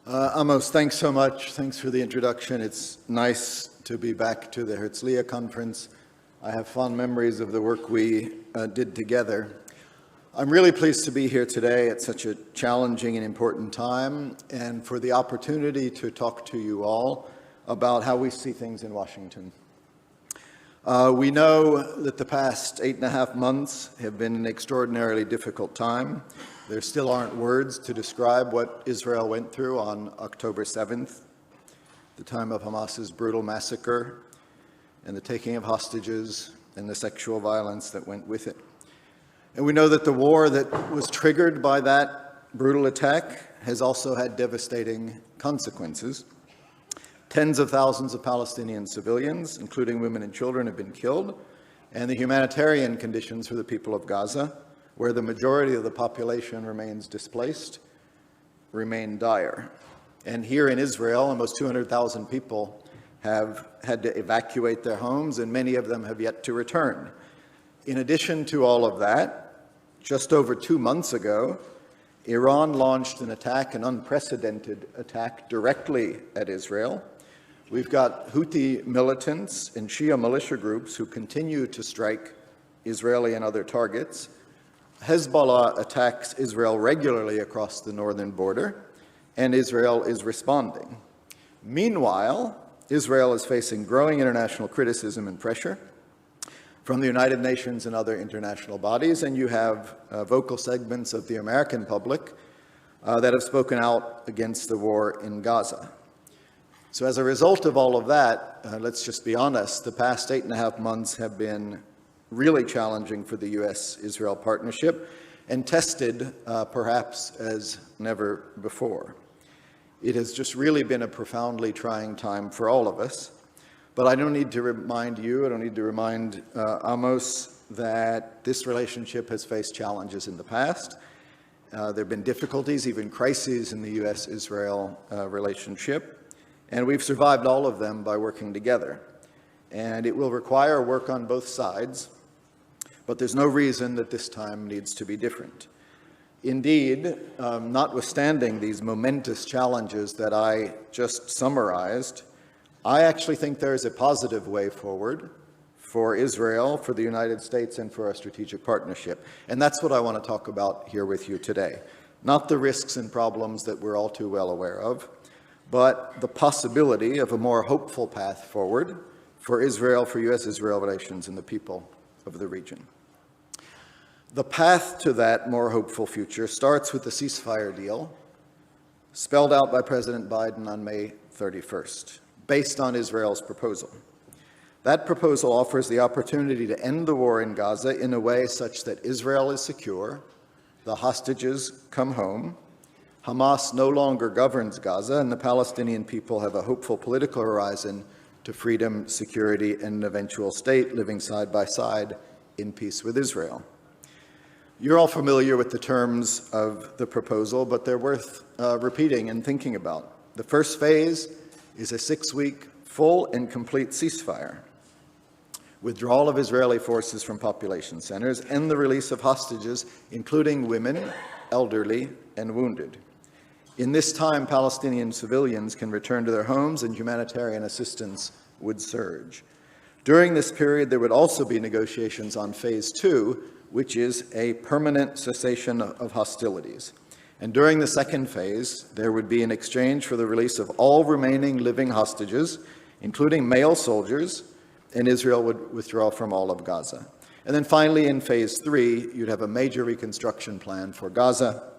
Amos, thanks so much. Thanks for the introduction. It's nice to be back to the Herzliya conference. I have fond memories of the work we did together. I'm really pleased to be here today at such a challenging and important time, and for the opportunity to talk to you all about how we see things in Washington. We know that the past 8.5 months have been an extraordinarily difficult time. There still aren't words to describe what Israel went through on October 7th, the time of Hamas's brutal massacre and the taking of hostages and the sexual violence that went with it. And we know that the war that was triggered by that brutal attack has also had devastating consequences. Tens of thousands of Palestinian civilians, including women and children, have been killed, and the humanitarian conditions for the people of Gaza, where the majority of the population remains displaced, remain dire. And here in Israel, almost 200,000 people have had to evacuate their homes, and many of them have yet to return. In addition to all of that, just over 2 months ago, Iran launched an attack, an unprecedented attack, directly at Israel. We've got Houthi militants and Shia militia groups who continue to strike Israeli and other targets. Hezbollah attacks Israel regularly across the northern border, and Israel is responding. Meanwhile, Israel is facing growing international criticism and pressure from the United Nations and other international bodies, and you have vocal segments of the American public that have spoken out against the war in Gaza. So as a result of all of that, let's just be honest, the past 8.5 months have been really challenging for the U.S.-Israel partnership and tested perhaps as never before. It has just really been a profoundly trying time for all of us. But I don't need to remind you, I don't need to remind Amos that this relationship has faced challenges in the past. There have been difficulties, even crises in the U.S.-Israel relationship, and we've survived all of them by working together. And it will require work on both sides, but there's no reason that this time needs to be different. Indeed, notwithstanding these momentous challenges that I just summarized, I actually think there is a positive way forward for Israel, for the United States, and for our strategic partnership. And that's what I want to talk about here with you today. Not the risks and problems that we're all too well aware of, but the possibility of a more hopeful path forward for Israel, for U.S.-Israel relations, and the people of the region. The path to that more hopeful future starts with the ceasefire deal spelled out by President Biden on May 31st, based on Israel's proposal. That proposal offers the opportunity to end the war in Gaza in a way such that Israel is secure, the hostages come home, Hamas no longer governs Gaza, and the Palestinian people have a hopeful political horizon to freedom, security, and an eventual state living side by side in peace with Israel. You're all familiar with the terms of the proposal, but they're worth repeating and thinking about. The first phase is a 6-week full and complete ceasefire, withdrawal of Israeli forces from population centers, and the release of hostages, including women, elderly, and wounded. In this time, Palestinian civilians can return to their homes and humanitarian assistance would surge. During this period, there would also be negotiations on phase 2, which is a permanent cessation of hostilities. And during the second phase, there would be an exchange for the release of all remaining living hostages, including male soldiers, and Israel would withdraw from all of Gaza. And then finally, in phase 3, you'd have a major reconstruction plan for Gaza,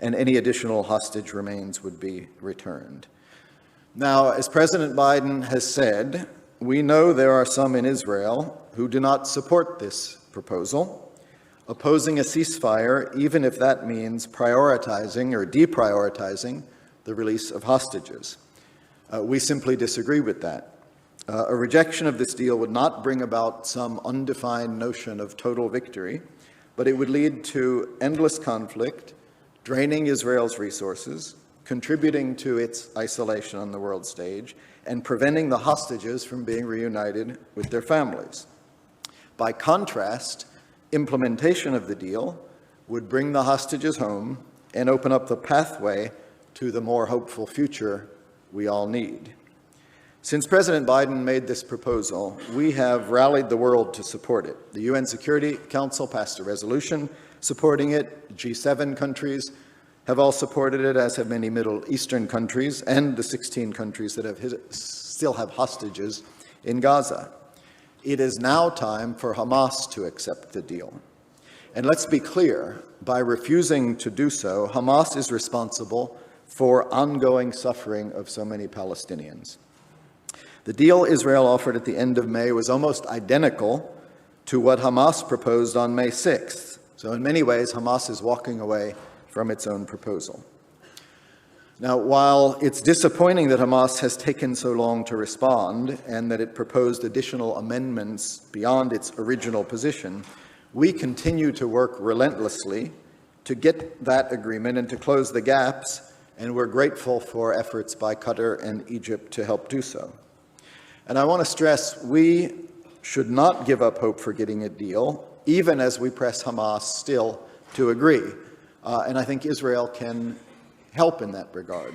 and any additional hostage remains would be returned. Now, as President Biden has said, we know there are some in Israel who do not support this proposal, opposing a ceasefire, even if that means prioritizing or deprioritizing the release of hostages. We simply disagree with that. A rejection of this deal would not bring about some undefined notion of total victory, but it would lead to endless conflict, draining Israel's resources, contributing to its isolation on the world stage, and preventing the hostages from being reunited with their families. By contrast, implementation of the deal would bring the hostages home and open up the pathway to to the more hopeful future we all need. Since President Biden made this proposal, we have rallied the world to support it. The UN Security Council passed a resolution supporting it. G7 countries have all supported it, as have many Middle Eastern countries and the 16 countries that still have hostages in Gaza. It is now time for Hamas to accept the deal. And let's be clear, by refusing to do so, Hamas is responsible for ongoing suffering of so many Palestinians. The deal Israel offered at the end of May was almost identical to what Hamas proposed on May 6th. So in many ways, Hamas is walking away from its own proposal. Now, while it's disappointing that Hamas has taken so long to respond and that it proposed additional amendments beyond its original position, we continue to work relentlessly to get that agreement and to close the gaps, and we're grateful for efforts by Qatar and Egypt to help do so. And I want to stress, we should not give up hope for getting a deal, even as we press Hamas still to agree. And I think Israel can help in that regard.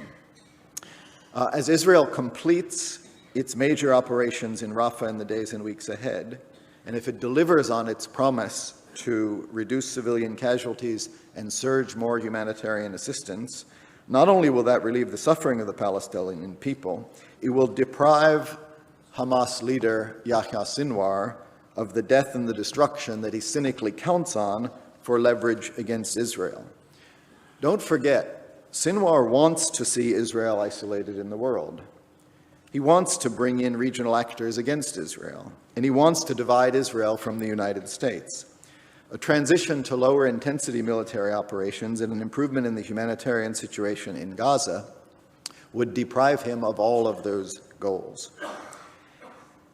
As Israel completes its major operations in Rafah in the days and weeks ahead, and if it delivers on its promise to reduce civilian casualties and surge more humanitarian assistance, not only will that relieve the suffering of the Palestinian people, it will deprive Hamas leader Yahya Sinwar of the death and the destruction that he cynically counts on for leverage against Israel. Don't forget, Sinwar wants to see Israel isolated in the world. He wants to bring in regional actors against Israel, and he wants to divide Israel from the United States. A transition to lower intensity military operations and an improvement in the humanitarian situation in Gaza would deprive him of all of those goals,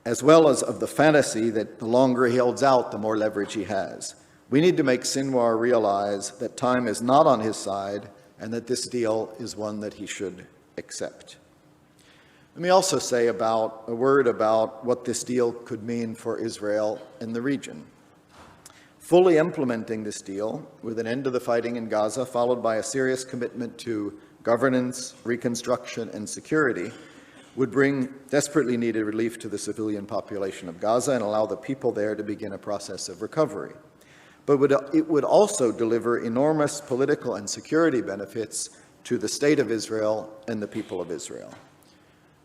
as well as of the fantasy that the longer he holds out, the more leverage he has. We need to make Sinwar realize that time is not on his side and that this deal is one that he should accept. Let me also say a word about what this deal could mean for Israel and the region. Fully implementing this deal, with an end to the fighting in Gaza, followed by a serious commitment to governance, reconstruction, and security, would bring desperately needed relief to the civilian population of Gaza and allow the people there to begin a process of recovery. But it would also deliver enormous political and security benefits to the state of Israel and the people of Israel.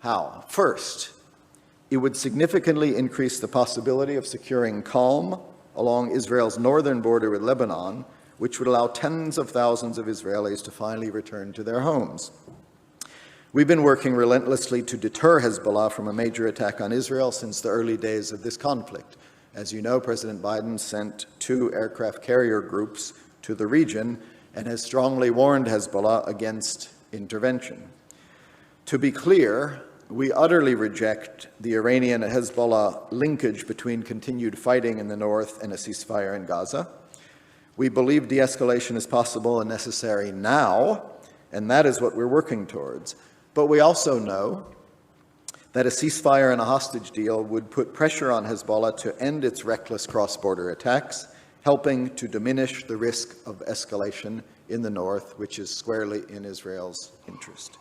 How? First, it would significantly increase the possibility of securing calm along Israel's northern border with Lebanon, which would allow tens of thousands of Israelis to finally return to their homes. We've been working relentlessly to deter Hezbollah from a major attack on Israel since the early days of this conflict. As you know, President Biden sent 2 aircraft carrier groups to the region and has strongly warned Hezbollah against intervention. To be clear, we utterly reject the Iranian Hezbollah linkage between continued fighting in the north and a ceasefire in Gaza. We believe de-escalation is possible and necessary now, and that is what we're working towards. But we also know that a ceasefire and a hostage deal would put pressure on Hezbollah to end its reckless cross-border attacks, helping to diminish the risk of escalation in the north, which is squarely in Israel's interest.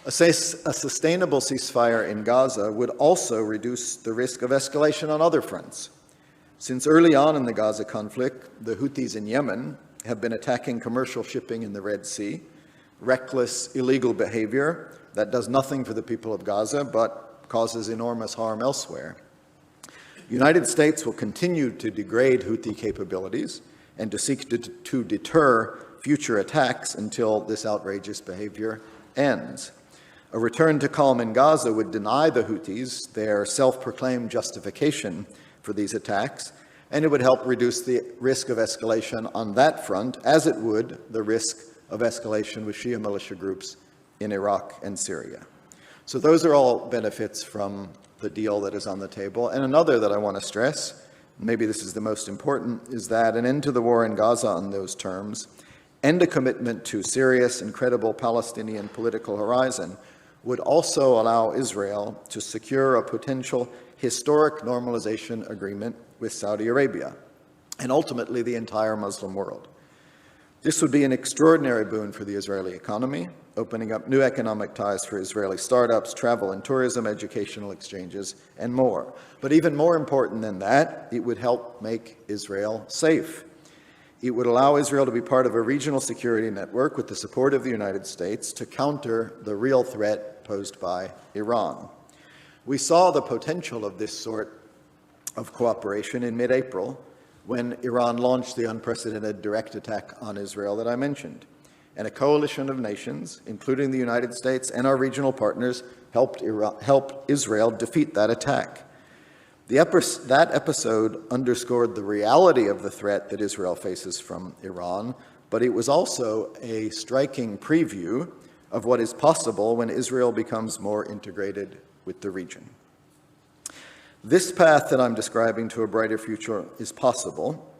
A sustainable ceasefire in Gaza would also reduce the risk of escalation on other fronts. Since early on in the Gaza conflict, the Houthis in Yemen have been attacking commercial shipping in the Red Sea, reckless, illegal behavior that does nothing for the people of Gaza but causes enormous harm elsewhere. The United States will continue to degrade Houthi capabilities and to seek to deter future attacks until this outrageous behavior ends. A return to calm in Gaza would deny the Houthis their self-proclaimed justification for these attacks, and it would help reduce the risk of escalation on that front, as it would the risk of escalation with Shia militia groups in Iraq and Syria. So those are all benefits from the deal that is on the table. And another that I want to stress, maybe this is the most important, is that an end to the war in Gaza on those terms and a commitment to serious and credible Palestinian political horizon would also allow Israel to secure a potential historic normalization agreement with Saudi Arabia and ultimately the entire Muslim world. This would be an extraordinary boon for the Israeli economy, opening up new economic ties for Israeli startups, travel and tourism, educational exchanges, and more. But even more important than that, it would help make Israel safe. It would allow Israel to be part of a regional security network with the support of the United States to counter the real threat posed by Iran. We saw the potential of this sort of cooperation in mid-April when Iran launched the unprecedented direct attack on Israel that I mentioned. And a coalition of nations, including the United States and our regional partners, helped Israel defeat that attack. That episode underscored the reality of the threat that Israel faces from Iran, but it was also a striking preview of what is possible when Israel becomes more integrated with the region. This path that I'm describing to a brighter future is possible,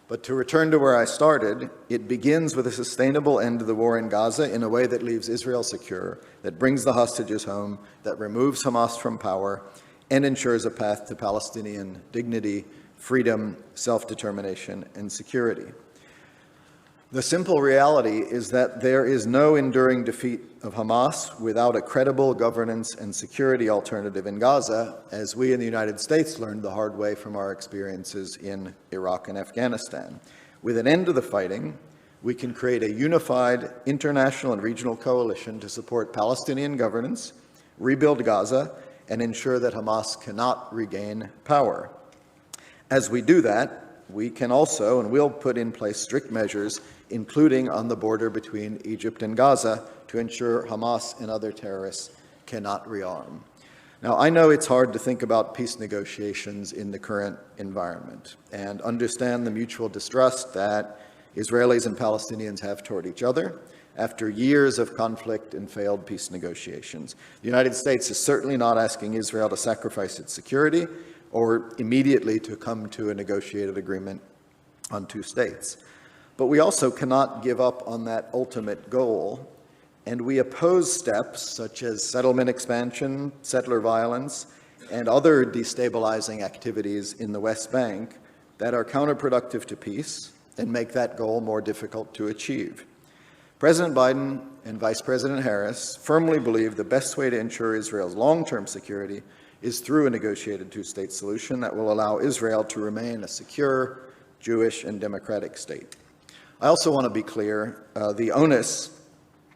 but to return to where I started, it begins with a sustainable end to the war in Gaza in a way that leaves Israel secure, that brings the hostages home, that removes Hamas from power, and ensures a path to Palestinian dignity, freedom, self-determination, and security. The simple reality is that there is no enduring defeat of Hamas without a credible governance and security alternative in Gaza, as we in the United States learned the hard way from our experiences in Iraq and Afghanistan. With an end to the fighting, we can create a unified international and regional coalition to support Palestinian governance, rebuild Gaza, and ensure that Hamas cannot regain power. As we do that, we can also and will put in place strict measures, including on the border between Egypt and Gaza, to ensure Hamas and other terrorists cannot rearm. Now, I know it's hard to think about peace negotiations in the current environment and understand the mutual distrust that Israelis and Palestinians have toward each other after years of conflict and failed peace negotiations. The United States is certainly not asking Israel to sacrifice its security or immediately to come to a negotiated agreement on two states. But we also cannot give up on that ultimate goal, and we oppose steps such as settlement expansion, settler violence, and other destabilizing activities in the West Bank that are counterproductive to peace and make that goal more difficult to achieve. President Biden and Vice President Harris firmly believe the best way to ensure Israel's long-term security is through a negotiated two-state solution that will allow Israel to remain a secure, Jewish, and democratic state. I also want to be clear, the onus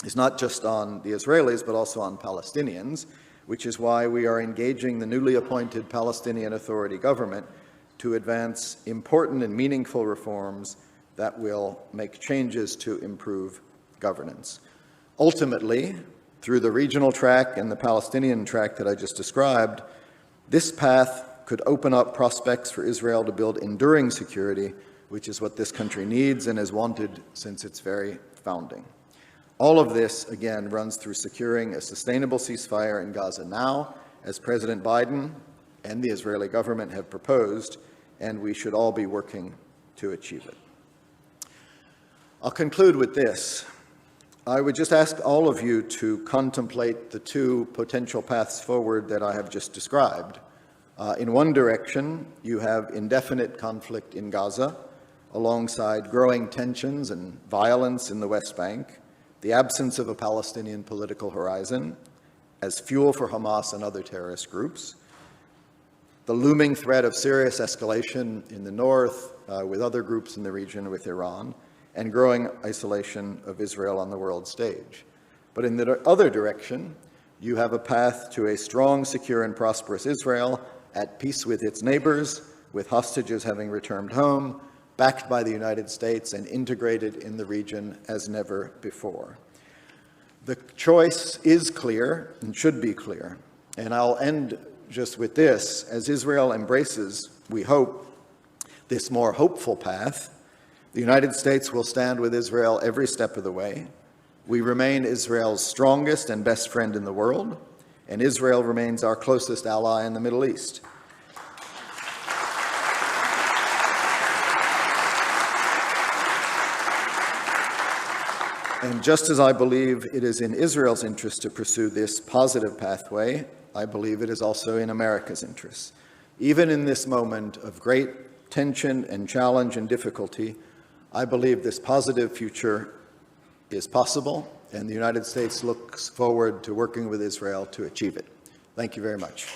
is not just on the Israelis, but also on Palestinians, which is why we are engaging the newly appointed Palestinian Authority government to advance important and meaningful reforms that will make changes to improve governance. Ultimately, through the regional track and the Palestinian track that I just described, this path could open up prospects for Israel to build enduring security, which is what this country needs and has wanted since its very founding. All of this, again, runs through securing a sustainable ceasefire in Gaza now, as President Biden and the Israeli government have proposed, and we should all be working to achieve it. I'll conclude with this. I would just ask all of you to contemplate the two potential paths forward that I have just described. In one direction, you have indefinite conflict in Gaza, alongside growing tensions and violence in the West Bank, the absence of a Palestinian political horizon as fuel for Hamas and other terrorist groups, the looming threat of serious escalation in the north with other groups in the region with Iran, and growing isolation of Israel on the world stage. But in the other direction, you have a path to a strong, secure, and prosperous Israel at peace with its neighbors, with hostages having returned home, backed by the United States and integrated in the region as never before. The choice is clear and should be clear. And I'll end just with this. As Israel embraces, we hope, this more hopeful path, the United States will stand with Israel every step of the way. We remain Israel's strongest and best friend in the world, and Israel remains our closest ally in the Middle East. And just as I believe it is in Israel's interest to pursue this positive pathway, I believe it is also in America's interest. Even in this moment of great tension and challenge and difficulty, I believe this positive future is possible, and the United States looks forward to working with Israel to achieve it. Thank you very much.